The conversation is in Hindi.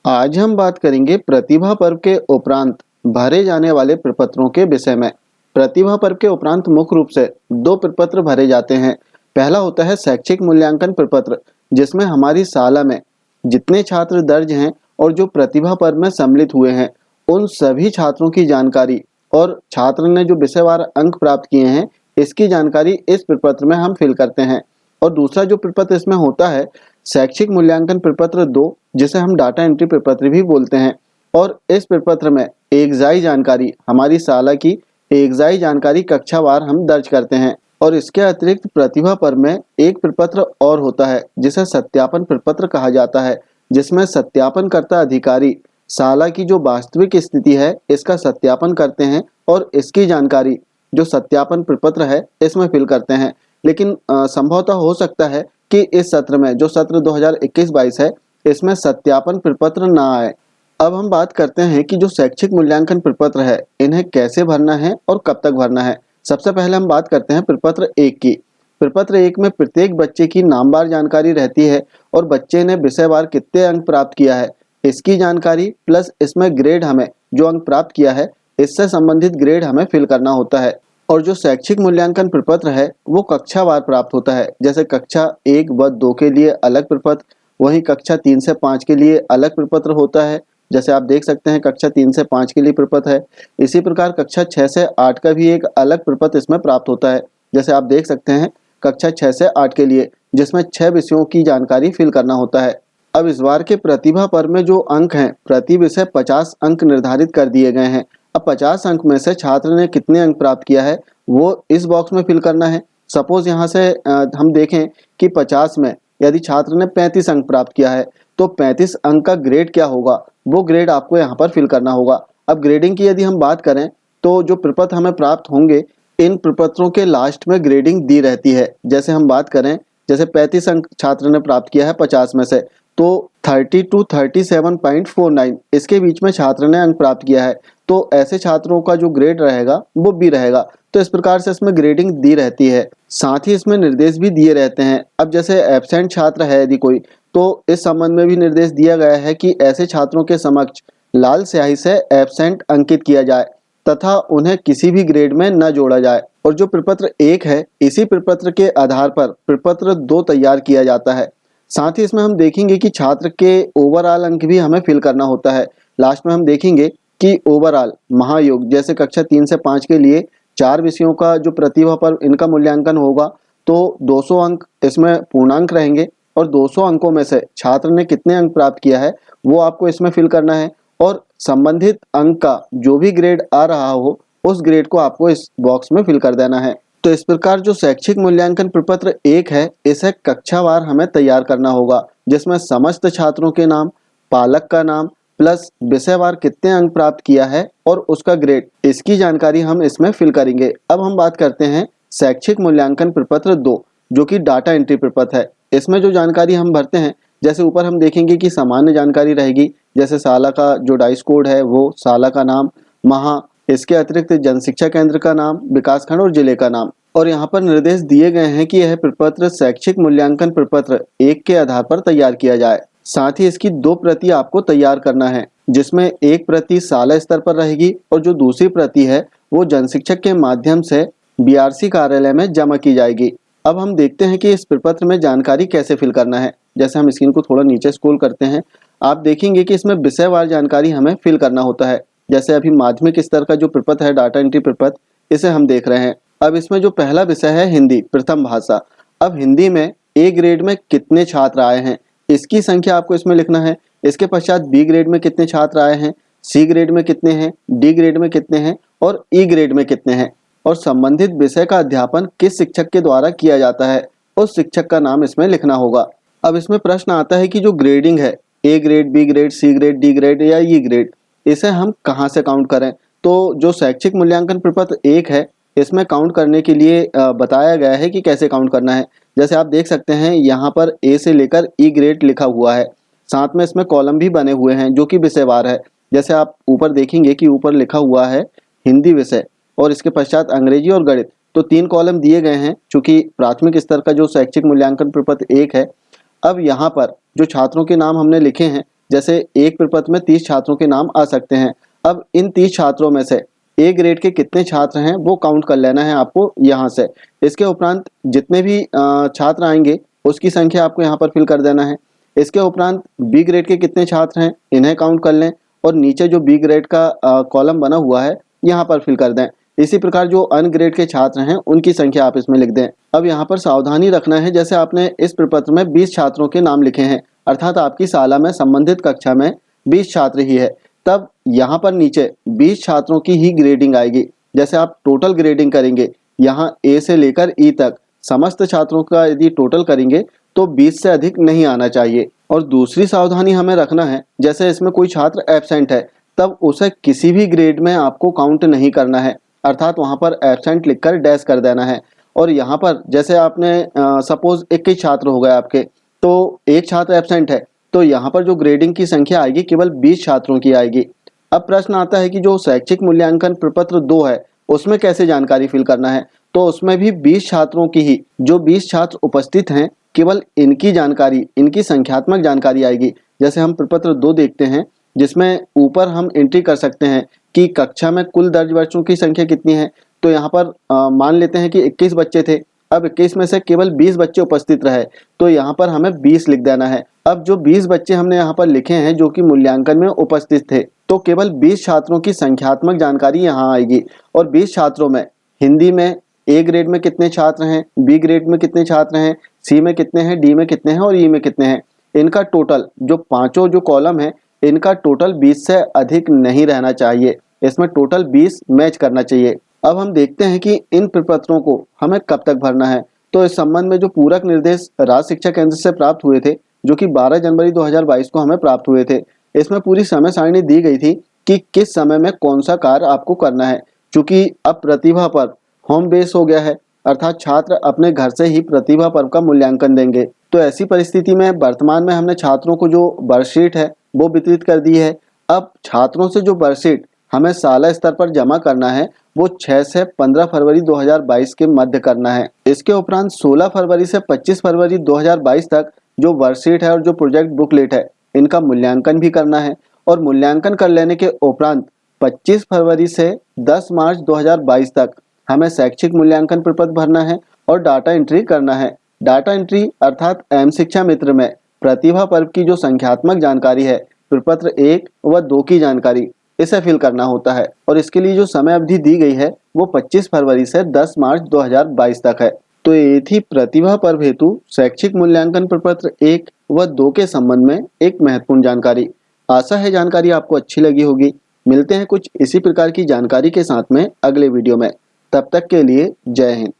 आज हम बात करेंगे प्रतिभा पर्व के उपरांत भरे जाने वाले प्रपत्रों के विषय में। प्रतिभा पर्व के उपरांत मुख्य रूप से दो प्रपत्र भरे जाते हैं। पहला होता है शैक्षिक मूल्यांकन प्रपत्र, जिसमें हमारी शाला में जितने छात्र दर्ज हैं और जो प्रतिभा पर्व में सम्मिलित हुए हैं उन सभी छात्रों की जानकारी और छात्र ने जो विषयवार अंक प्राप्त किए हैं इसकी जानकारी इस प्रपत्र में हम फिल करते हैं। और दूसरा जो प्रपत्र इसमें होता है शैक्षिक मूल्यांकन प्रपत्र 2, जिसे हम डाटा एंट्री प्रपत्र भी बोलते हैं। और इस प्रपत्र में एकजाई जानकारी, हमारी शाला की एकजाई जानकारी कक्षावार हम दर्ज करते हैं। और इसके अतिरिक्त प्रतिभा पर्व में एक प्रपत्र और होता है जिसे सत्यापन प्रपत्र कहा जाता है, जिसमें सत्यापनकर्ता अधिकारी शाला की जो वास्तविक स्थिति है इसका सत्यापन करते हैं और इसकी जानकारी जो सत्यापन प्रपत्र है इसमें फिल करते हैं। लेकिन संभवतः हो सकता है कि इस सत्र में जो सत्र 2021-22 है इसमें सत्यापन प्रपत्र ना आए। अब हम बात करते हैं कि जो शैक्षिक मूल्यांकन प्रपत्र है इन्हें कैसे भरना है और कब तक भरना है। सबसे पहले हम बात करते हैं प्रपत्र 1 की। प्रपत्र 1 में प्रत्येक बच्चे की नामवार जानकारी रहती है और बच्चे ने विषयवार कितने अंक प्राप्त किया है इसकी जानकारी, प्लस इसमें ग्रेड, हमें जो अंक प्राप्त किया है इससे संबंधित ग्रेड हमें फिल करना होता है। और जो शैक्षिक मूल्यांकन प्रपत्र है वो कक्षावार प्राप्त होता है, जैसे कक्षा 1 व 2 के लिए अलग प्रपत्र, वहीं कक्षा 3 से 5 के लिए अलग प्रपत्र होता है। जैसे आप देख सकते हैं कक्षा 3 से 5 के लिए प्रपत्र है। इसी प्रकार कक्षा 6 से 8 का भी एक अलग प्रपत्र इसमें प्राप्त होता है। जैसे आप देख सकते हैं कक्षा 6 से 8 के लिए, जिसमें 6 विषयों की जानकारी फिल करना होता है। अब इस बार के प्रतिभा पर्व में जो अंक हैं प्रति विषय 50 अंक निर्धारित कर दिए गए हैं। अब 50 अंक में से छात्र ने कितने अंक प्राप्त किया है वो इस बॉक्स में फिल करना है। सपोज यहाँ से हम देखें कि 50 में यदि छात्र ने 35 अंक प्राप्त किया है तो 35 अंक का ग्रेड क्या होगा वो ग्रेड आपको यहाँ पर फिल करना होगा। अब ग्रेडिंग की यदि हम बात करें तो जो प्रपत्र हमें प्राप्त होंगे इन प्रपत्रों के लास्ट में ग्रेडिंग दी रहती है। जैसे हम बात करें, जैसे 35 अंक छात्र ने प्राप्त किया है 50 में से, तो 30 to 37.49 इसके बीच में छात्र ने अंक प्राप्त किया है तो ऐसे छात्रों का जो ग्रेड रहेगा वो बी रहेगा। तो इस प्रकार से इसमें ग्रेडिंग दी रहती है, साथ ही इसमें निर्देश भी दिए रहते हैं। अब जैसे एब्सेंट छात्र है यदि कोई, तो इस संबंध में भी निर्देश दिया गया है कि ऐसे छात्रों के समक्ष लाल स्याही से एब्सेंट अंकित किया जाए तथा उन्हें किसी भी ग्रेड में न जोड़ा जाए। और जो प्रपत्र 1 है इसी प्रपत्र के आधार पर प्रपत्र 2 तैयार किया जाता है। साथ ही इसमें हम देखेंगे कि छात्र के ओवरऑल अंक भी हमें फिल करना होता है। लास्ट में हम देखेंगे कि ओवरऑल महायोग, जैसे कक्षा 3 से 5 के लिए 4 विषयों का जो प्रतिभा पर इनका मूल्यांकन होगा तो 200 अंक इसमें पूर्णांक रहेंगे और 200 अंकों में से छात्र ने कितने अंक प्राप्त किया है वो आपको इसमें फिल करना है। और संबंधित अंक का जो भी ग्रेड आ रहा हो उस ग्रेड को आपको इस बॉक्स में फिल कर देना है। तो इस प्रकार जो शैक्षिक मूल्यांकन प्रपत्र 1 है इसे कक्षावार हमें तैयार करना होगा, जिसमें समस्त छात्रों के नाम, पालक का नाम, प्लस विषयवार कितने अंक प्राप्त किया है और उसका ग्रेड, इसकी जानकारी हम इसमें फिल करेंगे। अब हम बात करते हैं शैक्षिक मूल्यांकन प्रपत्र 2, जो कि डाटा एंट्री प्रपत्र है। इसमें जो जानकारी हम भरते हैं, जैसे ऊपर हम देखेंगे कि सामान्य जानकारी रहेगी, जैसे शाला का जो डाइस कोड है वो, शाला का नाम, महा, इसके अतिरिक्त जनशिक्षा केंद्र का नाम, विकासखंड और जिले का नाम। और यहाँ पर निर्देश दिए गए हैं कि यह प्रपत्र शैक्षिक मूल्यांकन प्रपत्र 1 के आधार पर तैयार किया जाए। साथ ही इसकी 2 प्रति आपको तैयार करना है, जिसमें एक प्रति शाला स्तर पर रहेगी और जो दूसरी प्रति है वो जनशिक्षक के माध्यम से बीआरसी कार्यालय में जमा की जाएगी। अब हम देखते हैं कि इस प्रपत्र में जानकारी कैसे फिल करना है। जैसे हम स्क्रीन को थोड़ा नीचे स्क्रॉल करते हैं, आप देखेंगे कि इसमें विषयवार जानकारी हमें फिल करना होता है। जैसे अभी माध्यमिक स्तर का जो प्रपत्र है डाटा एंट्री प्रपत्र, इसे हम देख रहे हैं। अब इसमें जो पहला विषय है हिंदी प्रथम भाषा। अब हिंदी में ए ग्रेड में कितने छात्र आए हैं इसकी संख्या आपको इसमें लिखना है। इसके पश्चात बी ग्रेड में कितने छात्र आए हैं, सी ग्रेड में कितने हैं, डी ग्रेड में कितने हैं और ई ग्रेड में कितने हैं। और संबंधित विषय का अध्यापन किस शिक्षक के द्वारा किया जाता है उस शिक्षक का नाम इसमें लिखना होगा। अब इसमें प्रश्न आता है कि जो ग्रेडिंग है A grade, B grade, C grade, D grade या ई ग्रेड, इसे हम कहाँ से काउंट करें। तो जो शैक्षिक मूल्यांकन प्रपत्र 1 है इसमें काउंट करने के लिए बताया गया है कि कैसे काउंट करना है। जैसे आप देख सकते हैं यहाँ पर ए से लेकर ई ग्रेड लिखा हुआ है, साथ में इसमें कॉलम भी बने हुए हैं जो कि विषयवार है। जैसे आप ऊपर देखेंगे कि ऊपर लिखा हुआ है हिंदी विषय और इसके पश्चात अंग्रेजी और गणित, तो 3 कॉलम दिए गए हैं चूंकि प्राथमिक स्तर का जो शैक्षिक मूल्यांकन प्रपत्र 1 है। अब यहाँ पर जो छात्रों के नाम हमने लिखे हैं, जैसे एक प्रपत्र में 30 छात्रों के नाम आ सकते हैं। अब इन 30 छात्रों में से ए ग्रेड के कितने छात्र हैं वो काउंट कर लेना है आपको यहाँ से। इसके उपरांत जितने भी छात्र आएंगे उसकी संख्या आपको यहाँ पर फिल कर देना है। इसके उपरांत बी ग्रेड के कितने छात्र हैं इन्हें काउंट कर लें और नीचे जो बी ग्रेड का कॉलम बना हुआ है यहाँ पर फिल कर दें। इसी प्रकार जो अन ग्रेड के छात्र हैं उनकी संख्या आप इसमें लिख दें। अब यहाँ पर सावधानी रखना है, जैसे आपने इस प्रपत्र में 20 छात्रों के नाम लिखे हैं, अर्थात आपकी शाला में संबंधित कक्षा में 20 छात्र ही है, तब यहाँ पर नीचे 20 छात्रों की ही ग्रेडिंग आएगी। जैसे आप टोटल ग्रेडिंग करेंगे, यहाँ ए से लेकर ई तक समस्त छात्रों का यदि टोटल करेंगे तो 20 से अधिक नहीं आना चाहिए। और दूसरी सावधानी हमें रखना है, जैसे इसमें कोई छात्र एब्सेंट है तब उसे किसी भी ग्रेड में आपको काउंट नहीं करना है, अर्थात वहां पर एब्सेंट लिखकर डैश कर देना है। और यहाँ पर जैसे आपने सपोज 21 छात्र हो गए आपके, तो एक छात्र एब्सेंट है तो यहाँ पर जो ग्रेडिंग की संख्या आएगी केवल 20 छात्रों की आएगी। अब प्रश्न आता है कि जो शैक्षिक मूल्यांकन प्रपत्र 2 है उसमें कैसे जानकारी फिल करना है, तो उसमें भी 20 छात्रों की ही, जो 20 छात्र उपस्थित हैं केवल इनकी जानकारी, इनकी संख्यात्मक जानकारी आएगी। जैसे हम प्रपत्र 2 देखते हैं जिसमें ऊपर हम एंट्री कर सकते हैं कि कक्षा में कुल दर्ज बच्चों की संख्या कितनी है। तो यहाँ पर मान लेते हैं कि 21 बच्चे थे, अब 21 में से केवल 20 बच्चे उपस्थित रहे तो यहाँ पर हमें 20 लिख देना है। अब जो 20 बच्चे हमने यहाँ पर लिखे हैं जो कि मूल्यांकन में उपस्थित थे, तो केवल 20 छात्रों की संख्यात्मक जानकारी यहाँ आएगी। और 20 छात्रों में हिंदी में ए ग्रेड में कितने छात्र हैं, बी ग्रेड में कितने छात्र हैं, सी में कितने हैं, डी में कितने हैं और ई में कितने हैं, इनका टोटल जो पांचों जो कॉलम है इनका टोटल 20 से अधिक नहीं रहना चाहिए। इसमें टोटल 20 मैच करना चाहिए। अब हम देखते हैं कि इन प्रपत्रों को हमें कब तक भरना है। तो इस संबंध में जो पूरक निर्देश राज्य शिक्षा केंद्र से प्राप्त हुए थे, जो कि 12 जनवरी 2022 को हमें प्राप्त हुए थे, इसमें पूरी समय सारणी दी गई थी कि किस समय में कौन सा कार्य आपको करना है। चूंकि अब प्रतिभा पर्व होम बेस हो गया है, अर्थात छात्र अपने घर से ही प्रतिभा पर्व का मूल्यांकन देंगे, तो ऐसी परिस्थिति में वर्तमान में हमने छात्रों को जो वर्कशीट है वो वितरित कर दी है। अब छात्रों से जो वर्कशीट हमें शाला स्तर पर जमा करना है वो 6 से 15 फरवरी 2022 के मध्य करना है। इसके उपरांत 16 फरवरी से 25 फरवरी 2022 तक जो वर्कशीट है और जो प्रोजेक्ट बुकलेट है इनका मूल्यांकन भी करना है। और मूल्यांकन कर लेने के उपरांत 25 फरवरी से 10 मार्च 2022 तक हमें शैक्षिक मूल्यांकन प्रपत्र भरना है और डाटा एंट्री करना है। डाटा एंट्री अर्थात एम शिक्षा मित्र में प्रतिभा पर्व की जो संख्यात्मक जानकारी है, प्रपत्र 1 व 2 की जानकारी, इसे फिल करना होता है। और इसके लिए जो समय अवधि दी गई है वो 25 फरवरी से 10 मार्च 2022 तक है। तो ये थी प्रतिभा पर्व हेतु शैक्षिक मूल्यांकन प्रपत्र 1 व 2 के संबंध में एक महत्वपूर्ण जानकारी। आशा है जानकारी आपको अच्छी लगी होगी। मिलते हैं कुछ इसी प्रकार की जानकारी के साथ में अगले वीडियो में। तब तक के लिए जय हिंद।